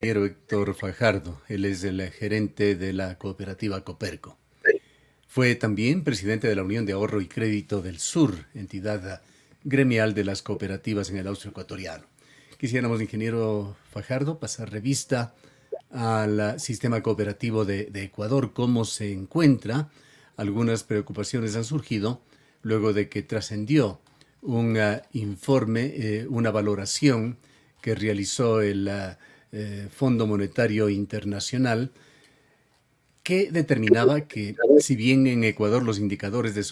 Héctor Fajardo. Él es el gerente de la cooperativa Coperco. Fue también presidente de la Unión de Ahorro y Crédito del Sur, entidad gremial de las cooperativas en el Austro Ecuatoriano. Quisiéramos, ingeniero Fajardo, pasar revista al sistema cooperativo de Ecuador, cómo se encuentra. Algunas preocupaciones han surgido luego de que trascendió un informe, una valoración que realizó el Fondo Monetario Internacional, que determinaba que, si bien en Ecuador los indicadores de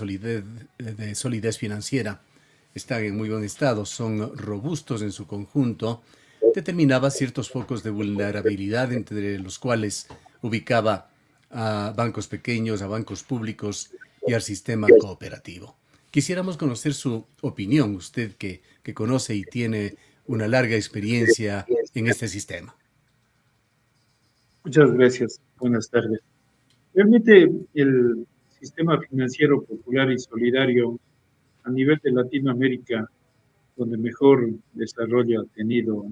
solidez financiera están en muy buen estado, son robustos en su conjunto, determinaba ciertos focos de vulnerabilidad, entre los cuales ubicaba a bancos pequeños, a bancos públicos y al sistema cooperativo. Quisiéramos conocer su opinión, usted que conoce y tiene una larga experiencia en este sistema. Muchas gracias. Buenas tardes. Realmente el sistema financiero popular y solidario a nivel de Latinoamérica, donde mejor desarrollo ha tenido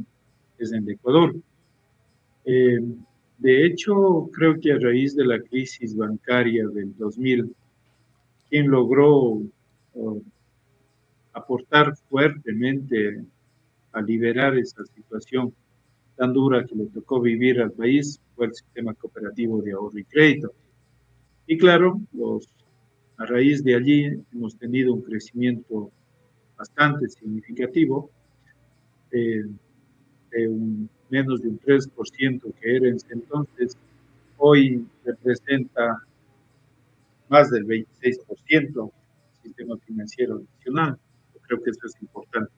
es en Ecuador. Eh, de hecho, creo que a raíz de la crisis bancaria del 2000, quien logró aportar fuertemente a liberar esa situación tan dura que le tocó vivir al país fue el sistema cooperativo de ahorro y crédito. Y claro, a raíz de allí hemos tenido un crecimiento bastante significativo, eh, de menos de un 3% que era en ese entonces, hoy representa más del 26% del sistema financiero nacional. Yo creo que eso es importante.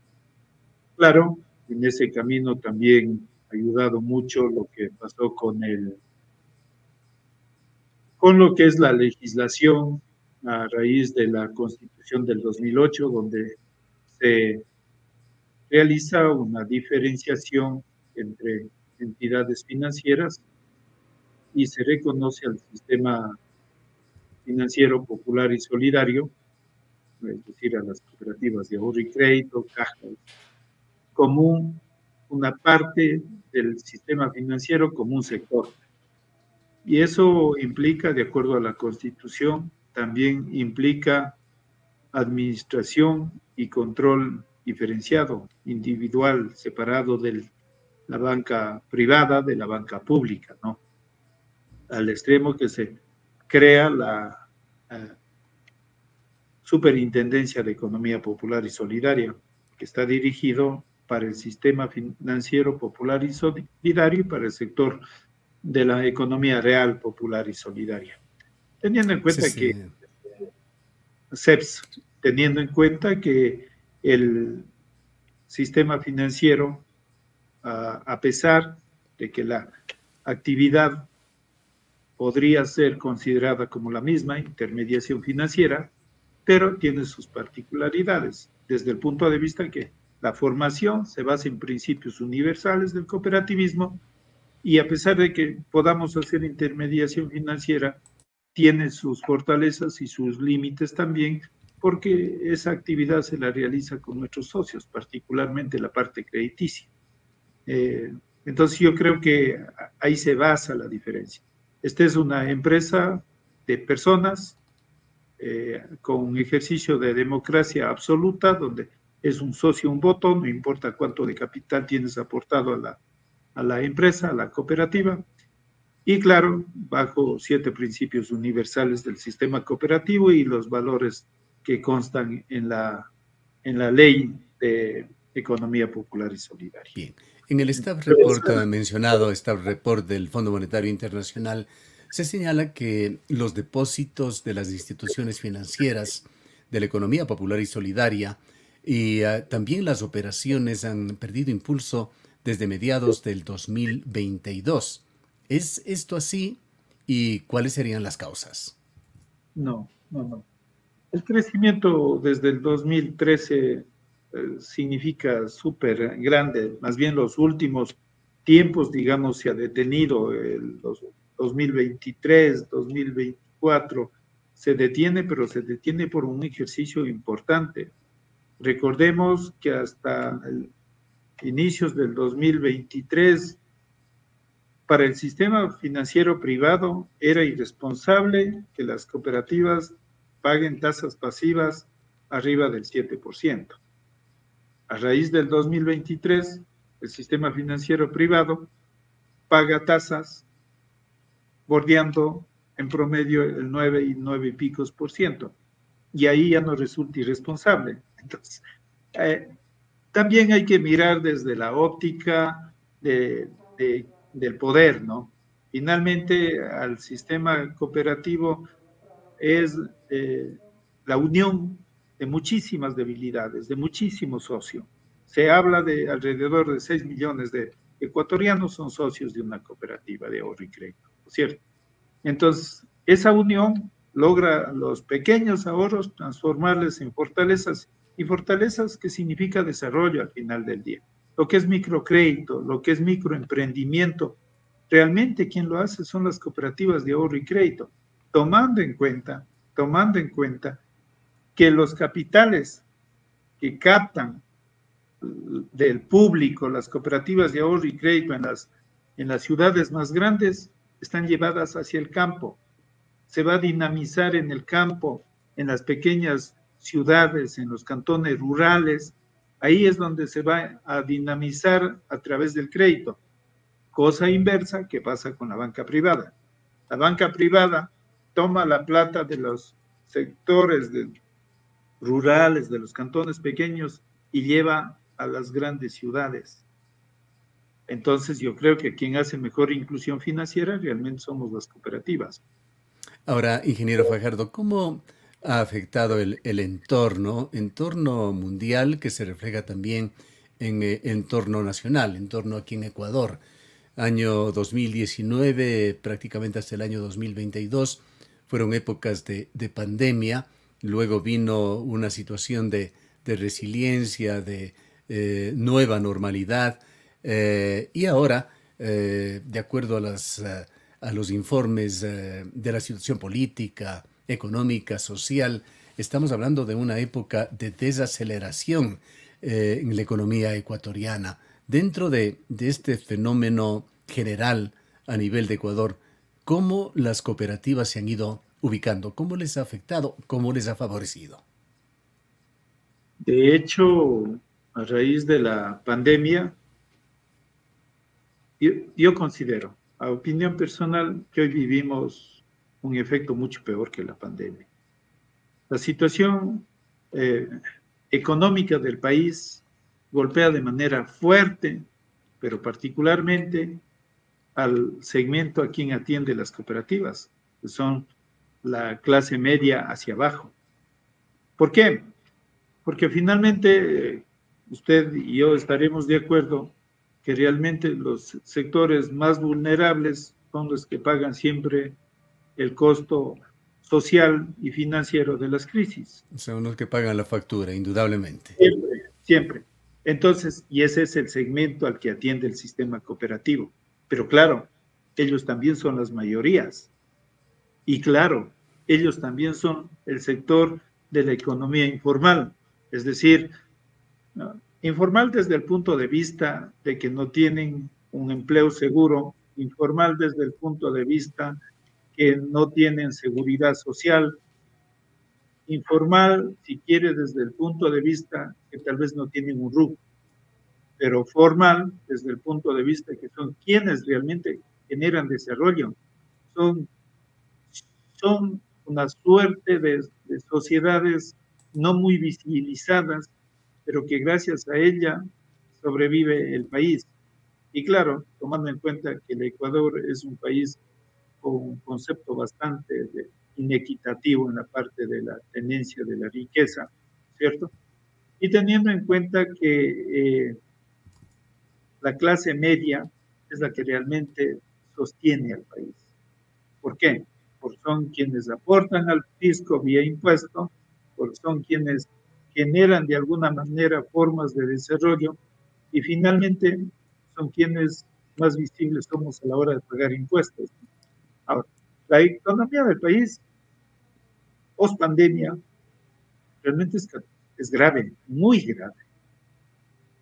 Claro, en ese camino también ha ayudado mucho lo que pasó con lo que es la legislación a raíz de la Constitución del 2008, donde se realiza una diferenciación entre entidades financieras y se reconoce al sistema financiero popular y solidario, es decir, a las cooperativas de ahorro y crédito, cajas, como una parte del sistema financiero como un sector. Y eso implica, de acuerdo a la Constitución, también implica administración y control diferenciado, individual, separado de la banca privada de la banca pública, ¿no? Al extremo que se crea la Superintendencia de Economía Popular y Solidaria, que está dirigido para el sistema financiero popular y solidario y para el sector de la economía real, popular y solidaria. Teniendo en Sí, cuenta que sí. CEPS, teniendo en cuenta que el sistema financiero, a pesar de que la actividad podría ser considerada como la misma, intermediación financiera, pero tiene sus particularidades, desde el punto de vista que la formación se basa en principios universales del cooperativismo y a pesar de que podamos hacer intermediación financiera, tiene sus fortalezas y sus límites también, porque esa actividad se la realiza con nuestros socios, particularmente la parte crediticia. Eh, entonces yo creo que ahí se basa la diferencia. Esta es una empresa de personas con un ejercicio de democracia absoluta, donde es un socio, un voto, no importa cuánto de capital tienes aportado a la empresa, a la cooperativa, y claro, bajo 7 principios universales del sistema cooperativo y los valores que constan en la ley de economía popular y solidaria. Bien. En el Staff Report mencionado, Staff Report del Fondo Monetario Internacional, se señala que los depósitos de las instituciones financieras de la economía popular y solidaria y también las operaciones han perdido impulso desde mediados del 2022. ¿Es esto así? ¿Y cuáles serían las causas? No, no, no. El crecimiento desde el 2013 significa súper grande, más bien los últimos tiempos, digamos, se ha detenido, los 2023, 2024, se detiene, pero se detiene por un ejercicio importante. Recordemos que hasta inicios del 2023 para el sistema financiero privado era irresponsable que las cooperativas paguen tasas pasivas arriba del 7%. A raíz del 2023, el sistema financiero privado paga tasas bordeando en promedio el 9 y 9 y picos por ciento. Y ahí ya no resulta irresponsable. Entonces, también hay que mirar desde la óptica del poder, ¿no? Finalmente, al sistema cooperativo es la unión de muchísimas debilidades, de muchísimos socios. Se habla de alrededor de 6 millones de ecuatorianos son socios de una cooperativa de ahorro y crédito, ¿cierto? Entonces, esa unión logra los pequeños ahorros transformarles en fortalezas, y fortalezas que significa desarrollo al final del día. Lo que es microcrédito, lo que es microemprendimiento, realmente quien lo hace son las cooperativas de ahorro y crédito, tomando en cuenta que los capitales que captan del público las cooperativas de ahorro y crédito en las ciudades más grandes están llevadas hacia el campo. Se va a dinamizar en el campo, en las pequeñas ciudades, en los cantones rurales. Ahí es donde se va a dinamizar a través del crédito. Cosa inversa que pasa con la banca privada. La banca privada toma la plata de los sectores rurales, de los cantones pequeños, y lleva a las grandes ciudades. Entonces yo creo que quien hace mejor inclusión financiera realmente somos las cooperativas. Ahora, ingeniero Fajardo, ¿cómo ha afectado el entorno mundial que se refleja también en entorno nacional, entorno aquí en Ecuador? Año 2019, prácticamente hasta el año 2022, fueron épocas de pandemia, luego vino una situación de resiliencia, de nueva normalidad, y ahora, de acuerdo a los informes de la situación política, económica, social, estamos hablando de una época de desaceleración en la economía ecuatoriana. Dentro de este fenómeno general a nivel de Ecuador, ¿cómo las cooperativas se han ido ubicando? ¿Cómo les ha afectado? ¿Cómo les ha favorecido? De hecho, a raíz de la pandemia, yo considero, a opinión personal, que hoy vivimos un efecto mucho peor que la pandemia. La situación económica del país golpea de manera fuerte, pero particularmente al segmento a quien atiende las cooperativas, que son la clase media hacia abajo. ¿Por qué? Porque finalmente usted y yo estaremos de acuerdo que realmente los sectores más vulnerables son los que pagan siempre el costo social y financiero de las crisis. Son los que pagan la factura, indudablemente. Siempre, siempre. Entonces, y ese es el segmento al que atiende el sistema cooperativo. Pero claro, ellos también son las mayorías. Y claro, ellos también son el sector de la economía informal. Es decir, ¿no? Informal desde el punto de vista de que no tienen un empleo seguro, informal desde el punto de vista que no tienen seguridad social, informal, si quiere, desde el punto de vista que tal vez no tienen un RUC, pero formal desde el punto de vista que son quienes realmente generan desarrollo, son, son una suerte de sociedades no muy visibilizadas, pero que gracias a ella sobrevive el país. Y claro, tomando en cuenta que el Ecuador es un país con un concepto bastante inequitativo en la parte de la tenencia de la riqueza, ¿cierto? Y teniendo en cuenta que la clase media es la que realmente sostiene al país. ¿Por qué? Porque son quienes aportan al fisco vía impuesto, porque son quienes generan de alguna manera formas de desarrollo y finalmente son quienes más visibles somos a la hora de pagar impuestos. Ahora, la economía del país, post pandemia, realmente es grave, muy grave.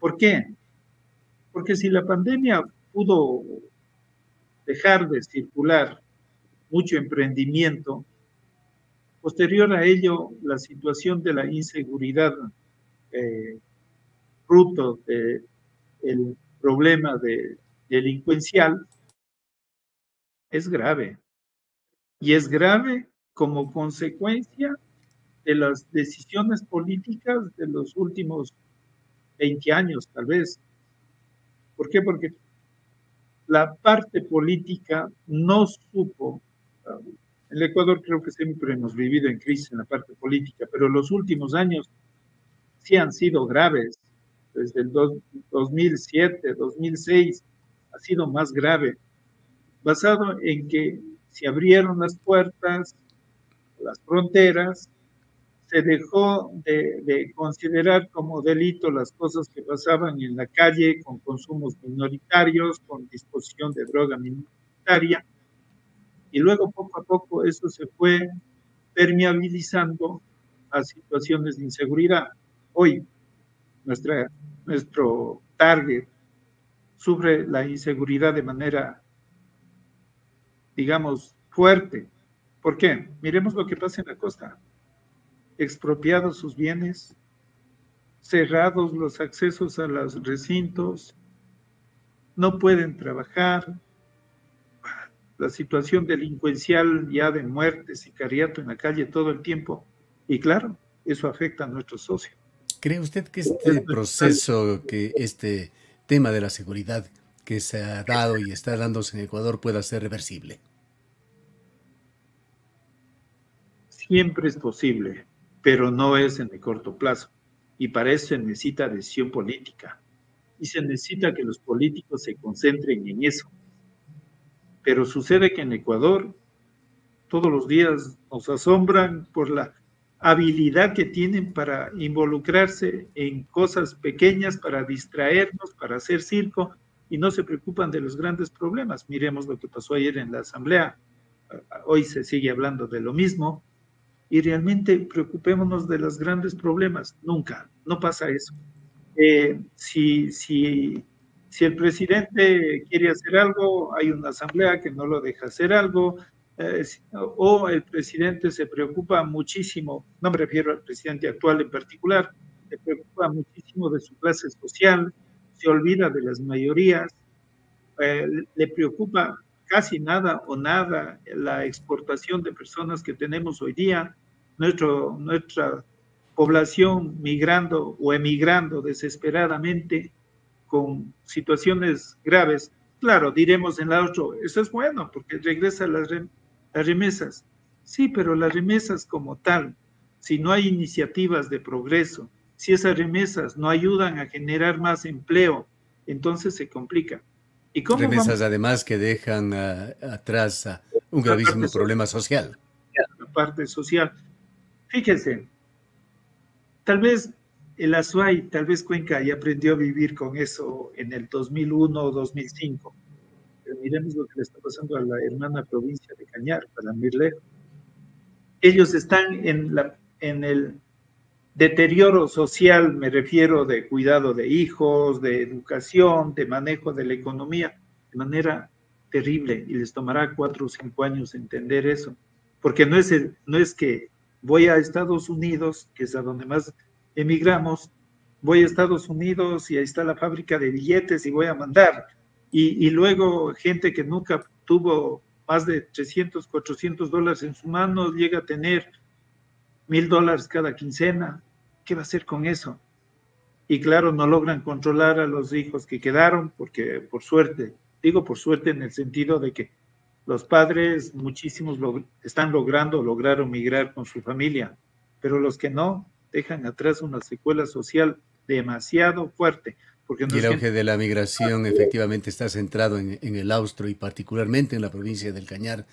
¿Por qué? Porque si la pandemia pudo dejar de circular mucho emprendimiento. Posterior a ello, la situación de la inseguridad, fruto del problema delincuencial, es grave. Y es grave como consecuencia de las decisiones políticas de los últimos 20 años, tal vez. ¿Por qué? Porque la parte política no supo. En el Ecuador creo que siempre hemos vivido en crisis en la parte política, pero los últimos años sí han sido graves. Desde el 2007, 2006 ha sido más grave, basado en que se abrieron las puertas, las fronteras, se dejó de considerar como delito las cosas que pasaban en la calle con consumos minoritarios, con disposición de droga minoritaria, y luego poco a poco eso se fue permeabilizando a situaciones de inseguridad. Hoy nuestro target sufre la inseguridad de manera, digamos, fuerte. ¿Por qué? Miremos lo que pasa en la costa. Expropiados sus bienes, cerrados los accesos a los recintos, no pueden trabajar, la situación delincuencial ya de muerte, sicariato en la calle todo el tiempo, y claro, eso afecta a nuestros socios. ¿Cree usted que este proceso, que este tema de la seguridad que se ha dado y está dándose en Ecuador pueda ser reversible? Siempre es posible, pero no es en el corto plazo. Y para eso se necesita decisión política. Y se necesita que los políticos se concentren en eso. Pero sucede que en Ecuador todos los días nos asombran por la habilidad que tienen para involucrarse en cosas pequeñas, para distraernos, para hacer circo, y no se preocupan de los grandes problemas. Miremos lo que pasó ayer en la Asamblea. Hoy se sigue hablando de lo mismo. Y realmente preocupémonos de los grandes problemas. Nunca, no pasa eso. Si el presidente quiere hacer algo, hay una asamblea que no lo deja hacer algo, o el presidente se preocupa muchísimo, no me refiero al presidente actual en particular, se preocupa muchísimo de su clase social, se olvida de las mayorías, le preocupa casi nada o nada la exportación de personas que tenemos hoy día, nuestra población migrando o emigrando desesperadamente con situaciones graves. Claro, diremos en la otra, eso es bueno porque regresa las remesas. Sí, pero las remesas como tal, si no hay iniciativas de progreso, si esas remesas no ayudan a generar más empleo, entonces se complica. ¿Y cómo remesas además que dejan atrás un gravísimo problema social? La parte social. Fíjense, tal vez el Azuay, tal vez Cuenca ya aprendió a vivir con eso en el 2001 o 2005. Pero miremos lo que le está pasando a la hermana provincia de Cañar, para Mirle. Ellos están en el deterioro social, me refiero de cuidado de hijos, de educación, de manejo de la economía, de manera terrible, y les tomará 4 o 5 años entender eso. Porque no es que voy a Estados Unidos, que es a donde más emigramos, voy a Estados Unidos y ahí está la fábrica de billetes y voy a mandar. Y luego gente que nunca tuvo más de 300, 400 dólares en su mano, llega a tener $1,000 cada quincena. ¿Qué va a hacer con eso? Y claro, no logran controlar a los hijos que quedaron, porque por suerte, digo por suerte en el sentido de que los padres, muchísimos lograron migrar con su familia, pero los que no, dejan atrás una secuela social demasiado fuerte. Porque no y el auge de la migración efectivamente está centrado en el Austro y particularmente en la provincia del Cañar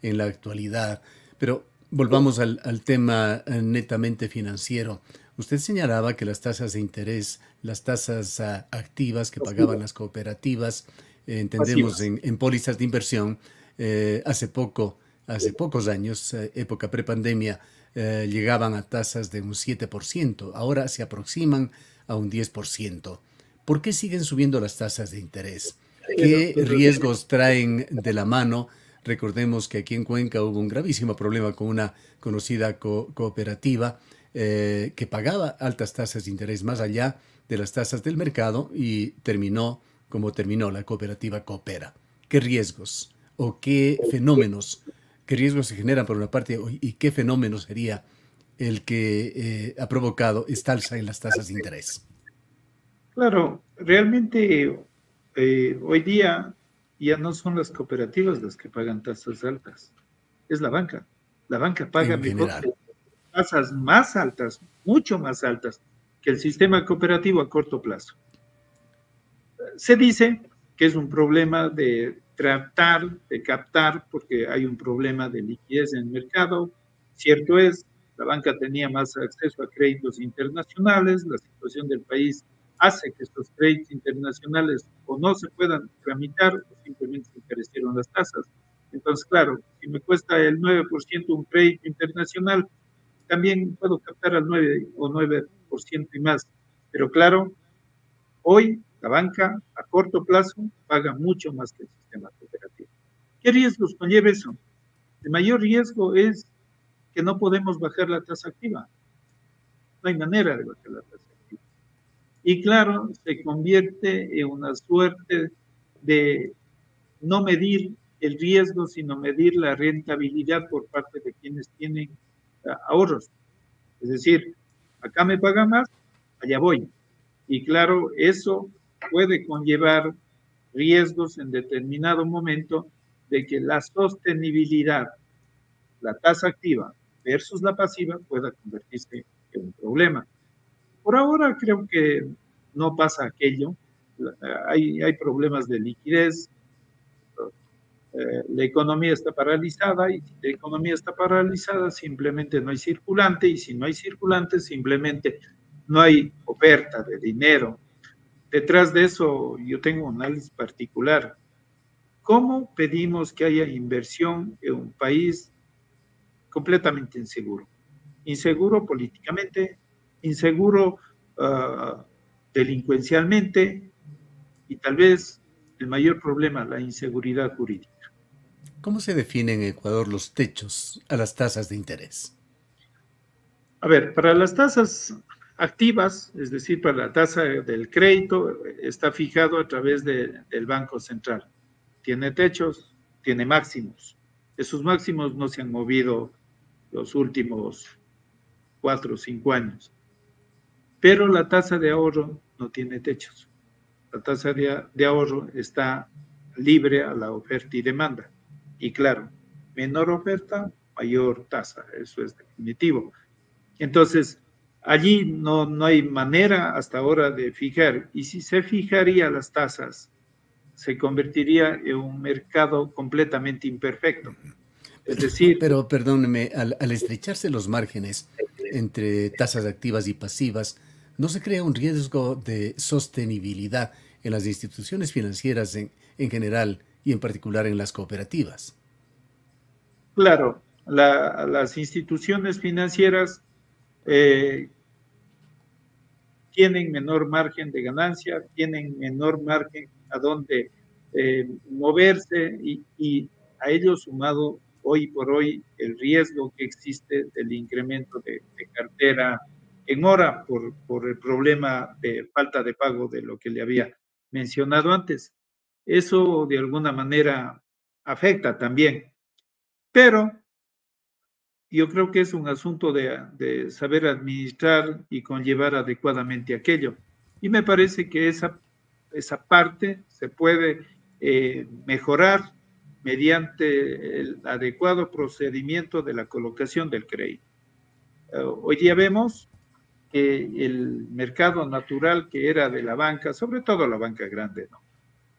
en la actualidad. Pero volvamos al tema netamente financiero. Usted señalaba que las tasas de interés, las tasas activas que pagaban las cooperativas, entendemos en pólizas de inversión, hace pocos años, época prepandemia, llegaban a tasas de un 7%. Ahora se aproximan a un 10%. ¿Por qué siguen subiendo las tasas de interés? ¿Qué riesgos traen de la mano? Recordemos que aquí en Cuenca hubo un gravísimo problema con una conocida cooperativa que pagaba altas tasas de interés más allá de las tasas del mercado y terminó como terminó la cooperativa Coopera. ¿Qué riesgos o qué riesgos se generan por una parte y qué fenómeno sería el que ha provocado esta alza en las tasas de interés? Claro, realmente hoy día ya no son las cooperativas las que pagan tasas altas, es la banca. La banca paga En mejor general. tasas más altas, mucho más altas que el sistema cooperativo a corto plazo. Se dice que es un problema de tratar, de captar, porque hay un problema de liquidez en el mercado. Cierto es, la banca tenía más acceso a créditos internacionales, la situación del país hace que estos créditos internacionales o no se puedan tramitar o simplemente se encarecieron las tasas. Entonces, claro, si me cuesta el 9% un crédito internacional, también puedo captar al 9 o 9% y más. Pero claro, hoy la banca a corto plazo paga mucho más que el sistema cooperativo. ¿Qué riesgos conlleva eso? El mayor riesgo es que no podemos bajar la tasa activa. No hay manera de bajar la tasa activa. Y claro, se convierte en una suerte de no medir el riesgo, sino medir la rentabilidad por parte de quienes tienen ahorros. Es decir, acá me paga más, allá voy. Y claro, eso puede conllevar riesgos en determinado momento de que la sostenibilidad, la tasa activa versus la pasiva, pueda convertirse en un problema. Por ahora creo que no pasa aquello. Hay problemas de liquidez, la economía está paralizada y si la economía está paralizada simplemente no hay circulante y si no hay circulante simplemente no hay oferta de dinero. Detrás de eso yo tengo un análisis particular. ¿Cómo pedimos que haya inversión en un país completamente inseguro? Inseguro políticamente, inseguro delincuencialmente y tal vez el mayor problema, la inseguridad jurídica. ¿Cómo se define en Ecuador los techos a las tasas de interés? A ver, para las tasas activas, es decir, para la tasa del crédito, está fijado a través del Banco Central. Tiene techos, tiene máximos. Esos máximos no se han movido los últimos 4 o 5 años. Pero la tasa de ahorro no tiene techos. La tasa de ahorro está libre a la oferta y demanda. Y claro, menor oferta, mayor tasa, eso es definitivo. Entonces, allí no hay manera hasta ahora de fijar. Y si se fijaría las tasas, se convertiría en un mercado completamente imperfecto. Es decir, Pero perdóneme, al estrecharse los márgenes entre tasas activas y pasivas, ¿no se crea un riesgo de sostenibilidad en las instituciones financieras en general y en particular en las cooperativas? claro, las instituciones financieras tienen menor margen de ganancia, tienen menor margen a donde moverse y a ello sumado hoy por hoy el riesgo que existe del incremento de cartera en hora por el problema de falta de pago de lo que le había mencionado antes. Eso de alguna manera afecta también, pero yo creo que es un asunto de saber administrar y conllevar adecuadamente aquello. Y me parece que esa parte se puede mejorar mediante el adecuado procedimiento de la colocación del crédito. Hoy día vemos que el mercado natural que era de la banca, sobre todo la banca grande, ¿no?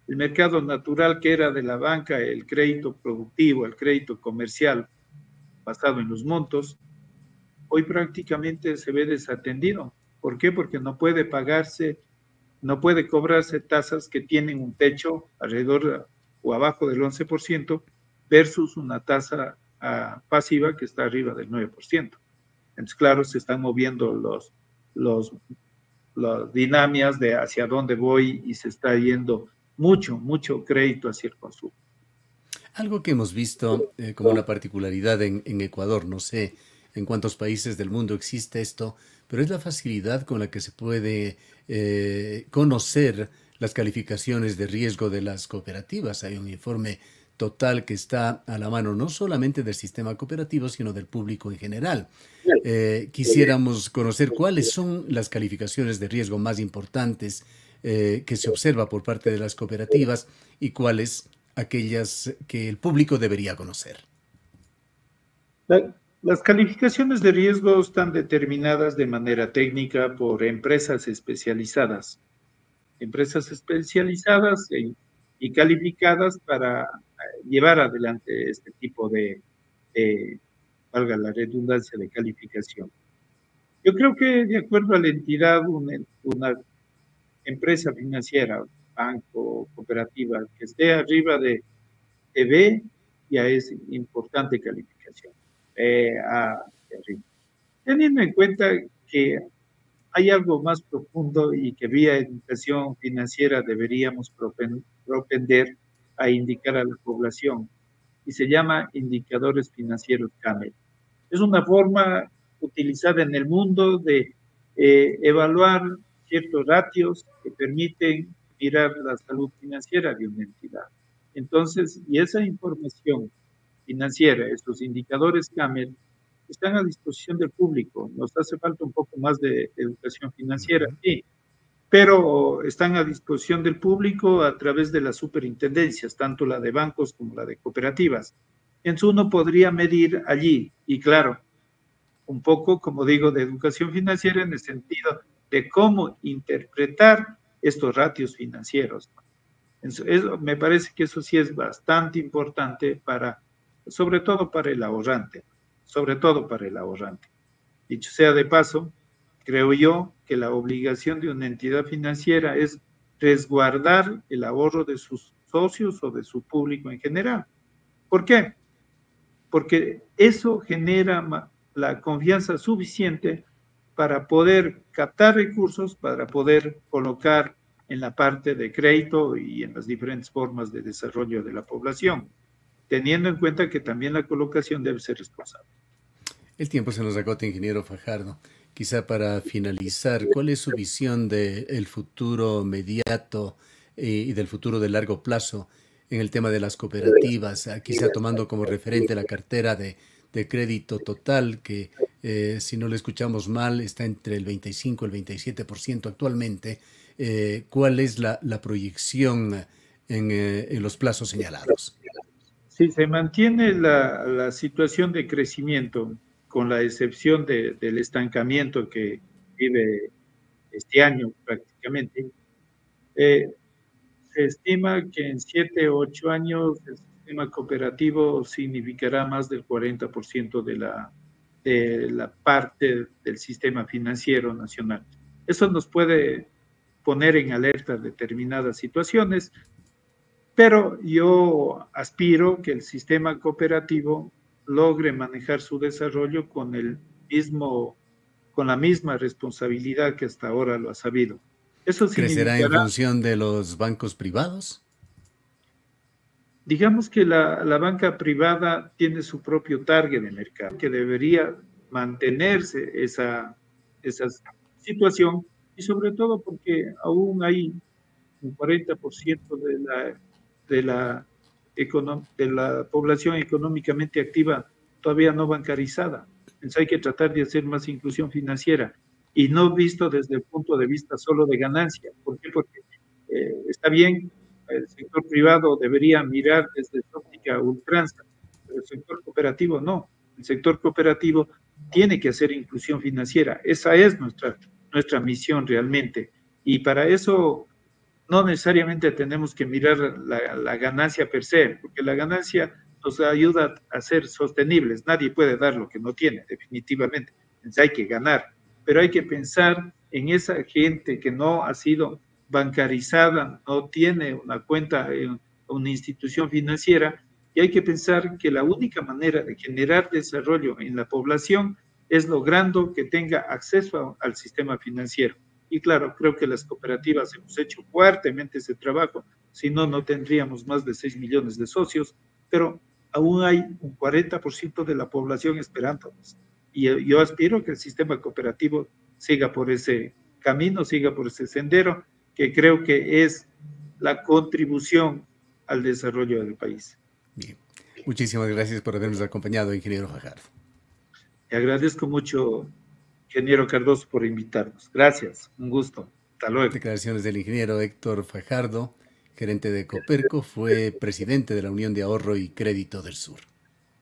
El mercado natural que era de la banca, el crédito productivo, el crédito comercial basado en los montos, hoy prácticamente se ve desatendido. ¿Por qué? Porque no puede pagarse, no puede cobrarse tasas que tienen un techo alrededor o abajo del 11% versus una tasa pasiva que está arriba del 9%. Entonces, claro, se están moviendo las dinamias de hacia dónde voy y se está yendo mucho crédito hacia el consumo. Algo que hemos visto como una particularidad en Ecuador, no sé en cuántos países del mundo existe esto, pero es la facilidad con la que se puede conocer las calificaciones de riesgo de las cooperativas. Hay un informe total que está a la mano no solamente del sistema cooperativo, sino del público en general. Quisiéramos conocer cuáles son las calificaciones de riesgo más importantes que se observa por parte de las cooperativas y cuáles aquellas que el público debería conocer. Las calificaciones de riesgo están determinadas de manera técnica por empresas especializadas y calificadas para llevar adelante este tipo valga la redundancia, de calificación. Yo creo que de acuerdo a la entidad, una empresa financiera, banco, cooperativa, que esté arriba de B, ya es importante calificación. A, arriba. Teniendo en cuenta que hay algo más profundo y que vía educación financiera deberíamos propender a indicar a la población, y se llama indicadores financieros CAMEL. Es una forma utilizada en el mundo de evaluar ciertos ratios que permiten mirar la salud financiera de una entidad. Entonces, y esa información financiera, estos indicadores CAMEL, están a disposición del público. Nos hace falta un poco más de educación financiera, sí, pero están a disposición del público a través de las superintendencias, tanto la de bancos como la de cooperativas. Entonces uno podría medir allí, y claro, un poco, como digo, de educación financiera en el sentido de cómo interpretar estos ratios financieros. Me parece que eso sí es bastante importante sobre todo para el ahorrante, Dicho sea de paso, creo yo que la obligación de una entidad financiera es resguardar el ahorro de sus socios o de su público en general. ¿Por qué? Porque eso genera la confianza suficiente para poder captar recursos, para poder colocar en la parte de crédito y en las diferentes formas de desarrollo de la población, teniendo en cuenta que también la colocación debe ser responsable. El tiempo se nos agota, ingeniero Fajardo. Quizá para finalizar, ¿cuál es su visión del futuro mediato y del futuro de largo plazo en el tema de las cooperativas? Quizá tomando como referente la cartera de crédito total, que si no le escuchamos mal, está entre el 25 y el 27% actualmente. ¿Cuál es la proyección en los plazos señalados? Sí, se mantiene la situación de crecimiento, con la excepción del estancamiento que vive este año prácticamente. Se estima que en 7 o 8 años el sistema cooperativo significará más del 40% de la parte del sistema financiero nacional. Eso nos puede poner en alerta determinadas situaciones, pero yo aspiro que el sistema cooperativo logre manejar su desarrollo con la misma responsabilidad que hasta ahora lo ha sabido. Eso ¿Crecerá en función de los bancos privados? Digamos que la banca privada tiene su propio target de mercado, que debería mantenerse esa situación, y sobre todo porque aún hay un 40% de la población económicamente activa todavía no bancarizada. Entonces hay que tratar de hacer más inclusión financiera y no visto desde el punto de vista solo de ganancia. ¿Por qué? Porque está bien, el sector privado debería mirar desde su óptica ultranza, pero el sector cooperativo no. El sector cooperativo tiene que hacer inclusión financiera. Esa es nuestra misión realmente. Y para eso no necesariamente tenemos que mirar la ganancia per se, porque la ganancia nos ayuda a ser sostenibles. Nadie puede dar lo que no tiene, definitivamente. Entonces hay que ganar, pero hay que pensar en esa gente que no ha sido bancarizada, no tiene una cuenta en una institución financiera, y hay que pensar que la única manera de generar desarrollo en la población es logrando que tenga acceso al sistema financiero. Y claro, creo que las cooperativas hemos hecho fuertemente ese trabajo, si no, no tendríamos más de 6 millones de socios, pero aún hay un 40% de la población esperándonos. Y yo aspiro que el sistema cooperativo siga por ese camino, siga por ese sendero, que creo que es la contribución al desarrollo del país. Bien. Muchísimas gracias por habernos acompañado, ingeniero Fajardo. Le agradezco mucho, ingeniero Cardoso, por invitarnos. Gracias, un gusto. Hasta luego. Declaraciones del ingeniero Héctor Fajardo, gerente de Coperco, fue presidente de la Unión de Ahorro y Crédito del Sur.